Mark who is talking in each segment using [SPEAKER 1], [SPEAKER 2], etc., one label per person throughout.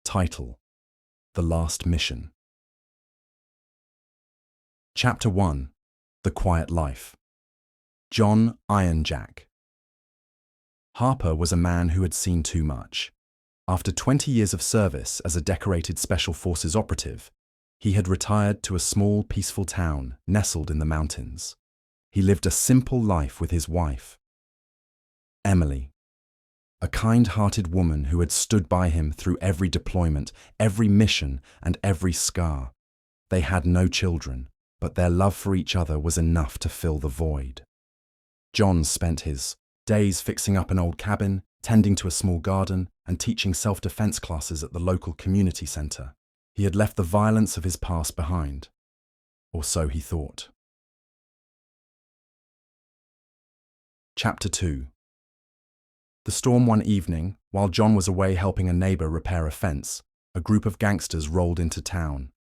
[SPEAKER 1] Title: The Last Mission. Chapter 1: The Quiet Life. John Iron Jack. Harper was a man who had seen too much. After 20 years of service as a decorated Special Forces operative, he had retired to a small, peaceful town nestled in the mountains. He lived a simple life with his wife, Emily, a kind-hearted woman who had stood by him through every deployment, every mission, and every scar. They had no children, but their love for each other was enough to fill the void. John spent his days fixing up an old cabin, tending to a small garden, and teaching self-defense classes at the local community center. He had left the violence of his past behind, or so he thought. Chapter 2. The storm one evening, while John was away helping a neighbor repair a fence, a group of gangsters rolled into town.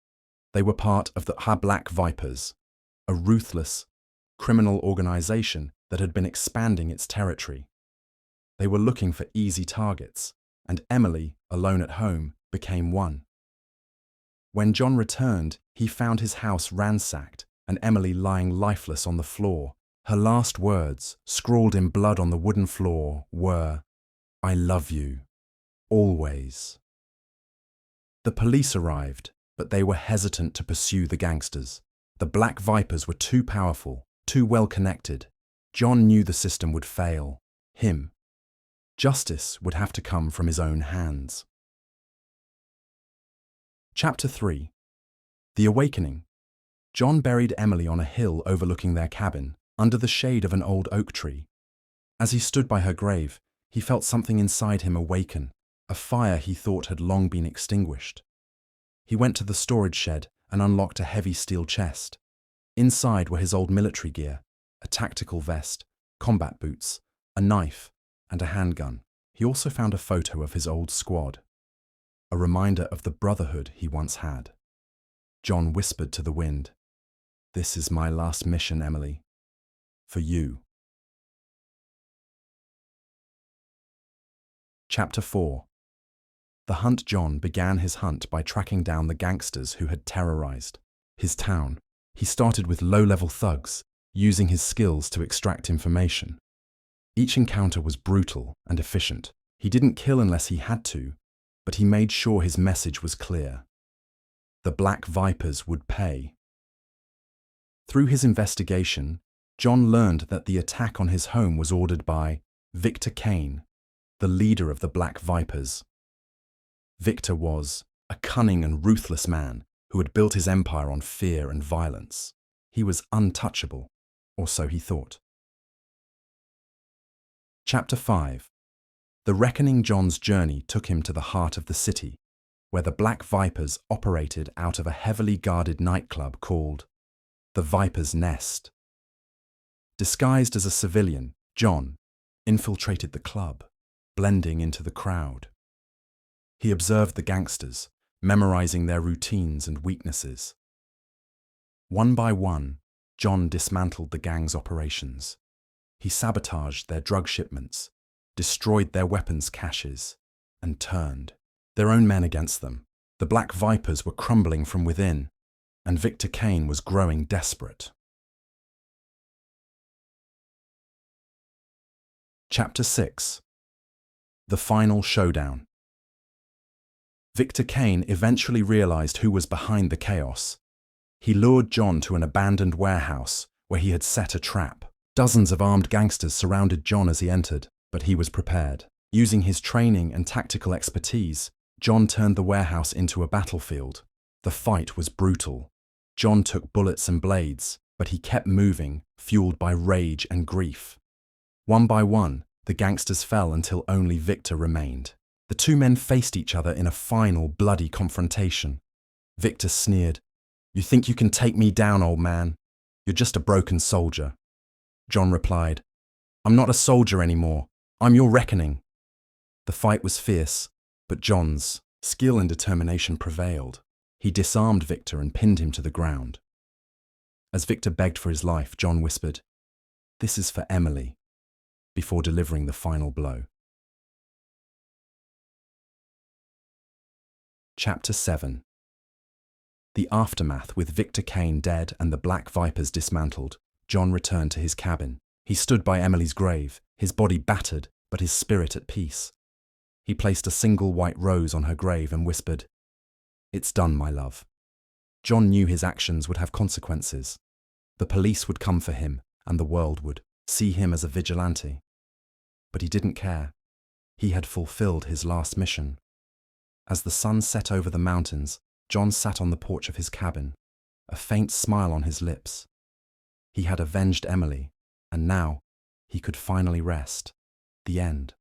[SPEAKER 1] They were part of the Black Vipers, a ruthless, criminal organization that had been expanding its territory. They were looking for easy targets, and Emily, alone at home, became one. When John returned, he found his house ransacked and Emily lying lifeless on the floor. Her last words, scrawled in blood on the wooden floor, were, "I love you. Always." The police arrived, but they were hesitant to pursue the gangsters. The Black Vipers were too powerful, too well connected. John knew the system would fail him. Justice would have to come from his own hands. Chapter 3. The Awakening. John buried Emily on a hill overlooking their cabin, under the shade of an old oak tree. As he stood by her grave, he felt something inside him awaken, a fire he thought had long been extinguished. He went to the storage shed and unlocked a heavy steel chest. Inside were his old military gear, a tactical vest, combat boots, a knife, and a handgun. He also found a photo of his old squad, a reminder of the brotherhood he once had. John whispered to the wind, "This is my last mission, Emily. For you." Chapter 4. The Hunt. John began his hunt by tracking down the gangsters who had terrorized his town. He started with low-level thugs, using his skills to extract information. Each encounter was brutal and efficient. He didn't kill unless he had to, but he made sure his message was clear. The Black Vipers would pay. Through his investigation, John learned that the attack on his home was ordered by Victor Kane, the leader of the Black Vipers. Victor was a cunning and ruthless man who had built his empire on fear and violence. He was untouchable, or so he thought. Chapter 5. The Reckoning. John's journey took him to the heart of the city, where the Black Vipers operated out of a heavily guarded nightclub called the Viper's Nest. Disguised as a civilian, John infiltrated the club, blending into the crowd. He observed the gangsters, memorizing their routines and weaknesses. One by one, John dismantled the gang's operations. He sabotaged their drug shipments, destroyed their weapons caches, and turned their own men against them. The Black Vipers were crumbling from within, and Victor Kane was growing desperate. Chapter 6. The Final Showdown. Victor Kane eventually realized who was behind the chaos. He lured John to an abandoned warehouse where he had set a trap. Dozens of armed gangsters surrounded John as he entered, but he was prepared. Using his training and tactical expertise, John turned the warehouse into a battlefield. The fight was brutal. John took bullets and blades, but he kept moving, fueled by rage and grief. One by one, the gangsters fell until only Victor remained. The two men faced each other in a final, bloody confrontation. Victor sneered, "You think you can take me down, old man? You're just a broken soldier." John replied, "I'm not a soldier anymore. I'm your reckoning." The fight was fierce, but John's skill and determination prevailed. He disarmed Victor and pinned him to the ground. As Victor begged for his life, John whispered, "This is for Emily," before delivering the final blow. Chapter 7. The aftermath. With Victor Kane dead and the Black Vipers dismantled, John returned to his cabin. He stood by Emily's grave, his body battered, but his spirit at peace. He placed a single white rose on her grave and whispered, "It's done, my love." John knew his actions would have consequences. The police would come for him, and the world would see him as a vigilante. But he didn't care. He had fulfilled his last mission. As the sun set over the mountains, John sat on the porch of his cabin, a faint smile on his lips. He had avenged Emily, and now he could finally rest. The end.